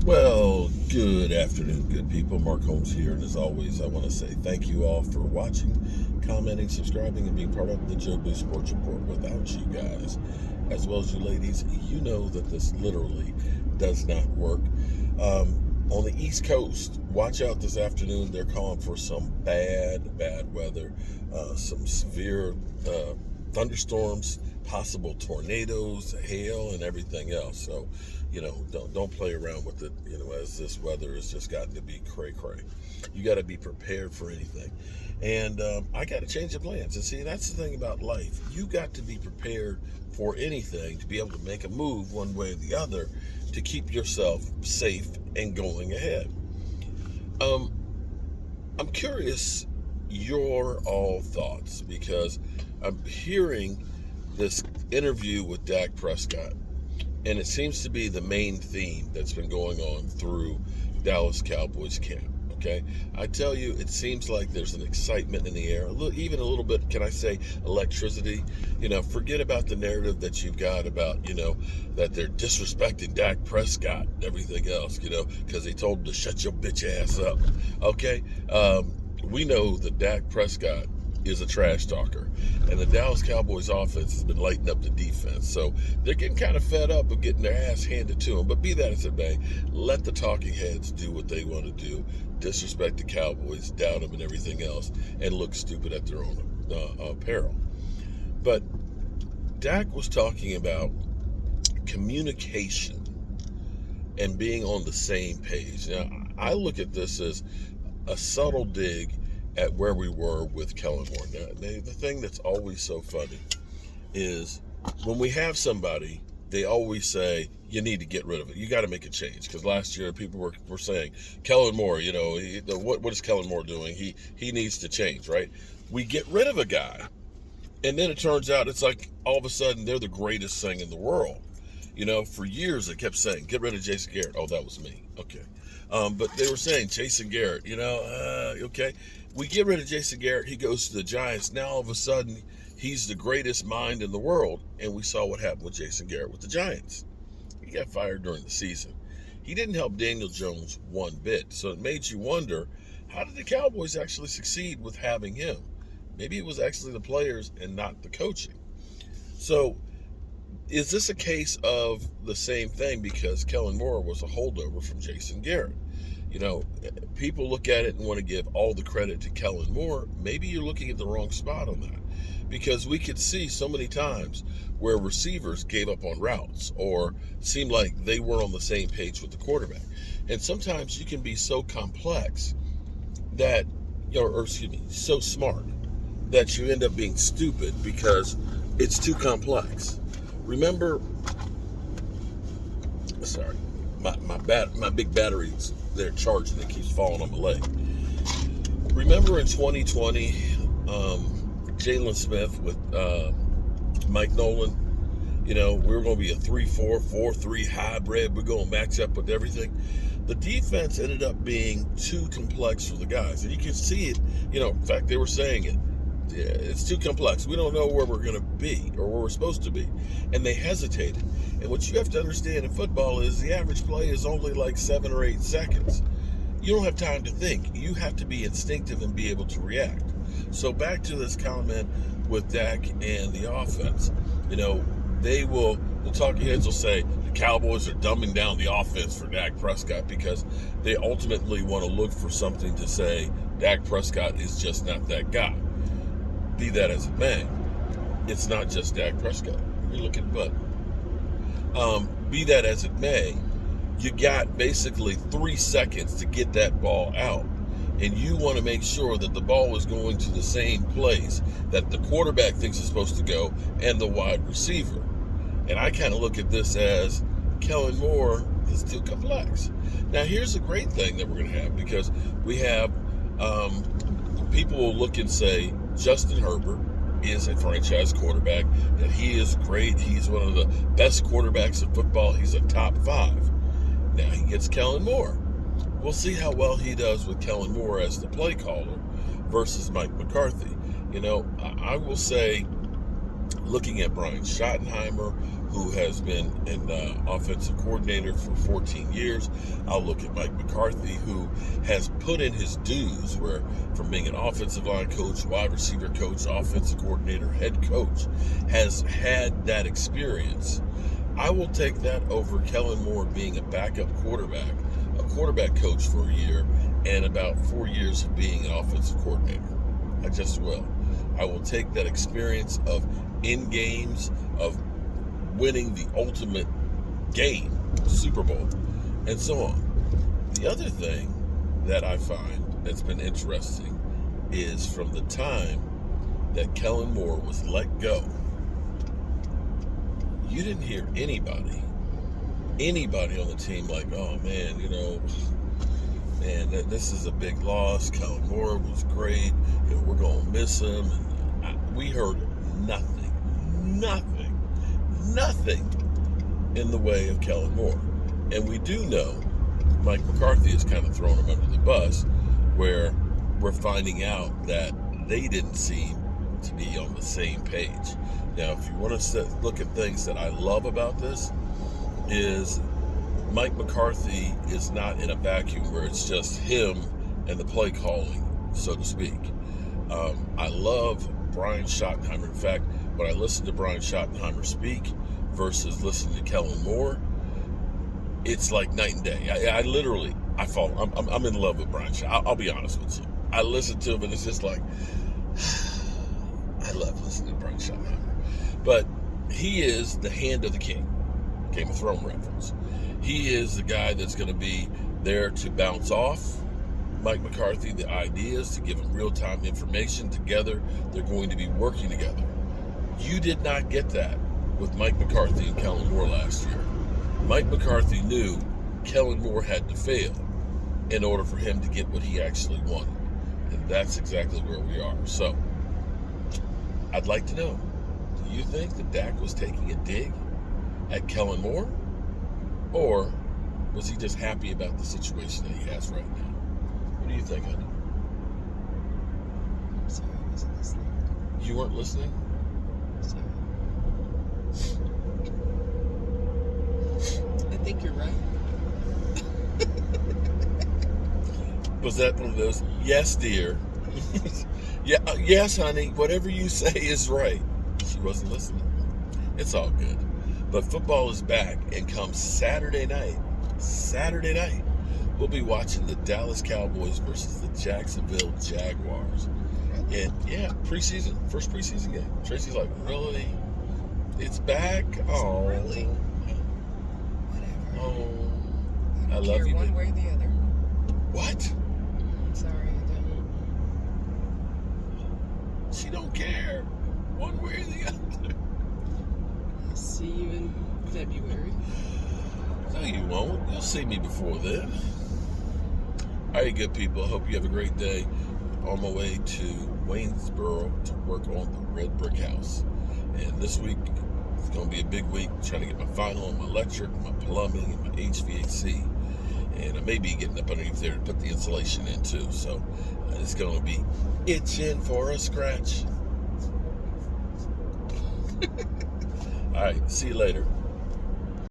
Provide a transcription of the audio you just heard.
Well, good afternoon, good people. Mark Holmes here, and as always, I want to say thank you all for watching, commenting, subscribing, and being part of the Joe Blue Sports Report. Without you guys, as well as you ladies, you know that this literally does not work. On the East Coast, watch out this afternoon. They're calling for some bad weather, some severe thunderstorms, possible tornadoes, hail, and everything else. So, don't play around with it. As this weather has just gotten to be cray cray. You got to be prepared for anything. And I got to change the plans. And see, that's the thing about life. You got to be prepared for anything to be able to make a move one way or the other to keep yourself safe and going ahead. I'm curious your all thoughts because I'm hearing this interview with Dak Prescott, and it seems to be the main theme that's been going on through Dallas Cowboys camp. Okay, I tell you, it seems like there's an excitement in the air, even a little bit, can I say, electricity. Forget about the narrative that you've got about, that they're disrespecting Dak Prescott and everything else, because they told him to shut your bitch ass up. Okay, we know that Dak Prescott is a trash talker, and the Dallas Cowboys offense has been lighting up the defense, so they're getting kind of fed up of getting their ass handed to them. But be that as it may, let the talking heads do what they want to do, disrespect the Cowboys, doubt them, and everything else, and look stupid at their own peril. But Dak was talking about communication and being on the same page. Now, I look at this as a subtle dig at where we were with Kellen Moore. Now, the thing that's always so funny is when we have somebody, they always say, you need to get rid of it. You got to make a change. Because last year, people were saying, Kellen Moore, what is Kellen Moore doing? He needs to change, right? We get rid of a guy, and then it turns out it's like all of a sudden they're the greatest thing in the world. For years they kept saying, get rid of Jason Garrett. Oh, that was me. Okay. But they were saying, Jason Garrett, okay. We get rid of Jason Garrett. He goes to the Giants. Now, all of a sudden, he's the greatest mind in the world. And we saw what happened with Jason Garrett with the Giants. He got fired during the season. He didn't help Daniel Jones one bit. So it made you wonder, how did the Cowboys actually succeed with having him? Maybe it was actually the players and not the coaching. So is this a case of the same thing because Kellen Moore was a holdover from Jason Garrett? People look at it and want to give all the credit to Kellen Moore. Maybe you're looking at the wrong spot on that, because we could see so many times where receivers gave up on routes or seemed like they weren't on the same page with the quarterback. And sometimes you can be so complex that, so smart that you end up being stupid because it's too complex. Remember, sorry, my big batteries, they're charging. It keeps falling on my leg. Remember in 2020, Jalen Smith with Mike Nolan, we were going to be a 3-4, 4-3 hybrid. We're going to match up with everything. The defense ended up being too complex for the guys. And you can see it, in fact, they were saying it. Yeah, it's too complex. We don't know where we're going to be or where we're supposed to be. And they hesitated. And what you have to understand in football is the average play is only like 7 or 8 seconds. You don't have time to think. You have to be instinctive and be able to react. So back to this comment with Dak and the offense. The talking heads will say the Cowboys are dumbing down the offense for Dak Prescott because they ultimately want to look for something to say Dak Prescott is just not that guy. Be that as it may, it's not just Dak Prescott. You look at Bud. Be that as it may, you got basically 3 seconds to get that ball out. And you want to make sure that the ball is going to the same place that the quarterback thinks it's supposed to go and the wide receiver. And I kind of look at this as Kellen Moore is too complex. Now, here's a great thing that we're going to have, because we have people will look and say Justin Herbert is a franchise quarterback, that he is great. He's one of the best quarterbacks in football. He's a top 5. Now he gets Kellen Moore. We'll see how well he does with Kellen Moore as the play caller versus Mike McCarthy. I will say looking at Brian Schottenheimer, who has been an offensive coordinator for 14 years. I'll look at Mike McCarthy, who has put in his dues from being an offensive line coach, wide receiver coach, offensive coordinator, head coach, has had that experience. I will take that over Kellen Moore being a backup quarterback, a quarterback coach for a year, and about 4 years of being an offensive coordinator. I just will. I will take that experience of in games, of winning the ultimate game, Super Bowl, and so on. The other thing that I find that's been interesting is from the time that Kellen Moore was let go, you didn't hear anybody on the team like, oh man, man, this is a big loss. Kellen Moore was great. We're going to miss him. And we heard nothing in the way of Kellen Moore. And we do know Mike McCarthy has kind of thrown him under the bus, where we're finding out that they didn't seem to be on the same page. Now, if you want to look at things that I love about this, is Mike McCarthy is not in a vacuum where it's just him and the play calling, so to speak. I love Brian Schottenheimer. In fact, when I listen to Brian Schottenheimer speak versus listening to Kellen Moore, it's like night and day. I fall. I'm in love with Brian Schottenheimer. I'll be honest with you. I listen to him and it's just like, I love listening to Brian Schottenheimer. But he is the hand of the king. Game of Thrones reference. He is the guy that's going to be there to bounce off Mike McCarthy the ideas, to give him real-time information. Together, they're going to be working together. You did not get that with Mike McCarthy and Kellen Moore last year. Mike McCarthy knew Kellen Moore had to fail in order for him to get what he actually wanted. And that's exactly where we are. So, I'd like to know, do you think that Dak was taking a dig at Kellen Moore? Or was he just happy about the situation that he has right now? What do you think, honey? I'm sorry, I wasn't listening. You weren't listening? Sorry. I think you're right. Was that one of those, yes, dear? Yeah, yes, honey, whatever you say is right. She wasn't listening. It's all good. But football is back, and come Saturday night, we'll be watching the Dallas Cowboys versus the Jacksonville Jaguars. And yeah, preseason, first preseason game. Tracy's like, really? It's back? Oh, really? Whatever. Oh, I don't love care you, one baby. way or the other. What? I'm sorry, I don't. She don't care one way or the other. I'll see you in February. No, you won't. You'll see me before then. All right, good people. I hope you have a great day. On my way to Waynesboro to work on the red brick house. And this week, it's going to be a big week, trying to get my final on my electric, my plumbing, and my HVAC. And I may be getting up underneath there to put the insulation in too. So it's going to be itching for a scratch. All right, see you later.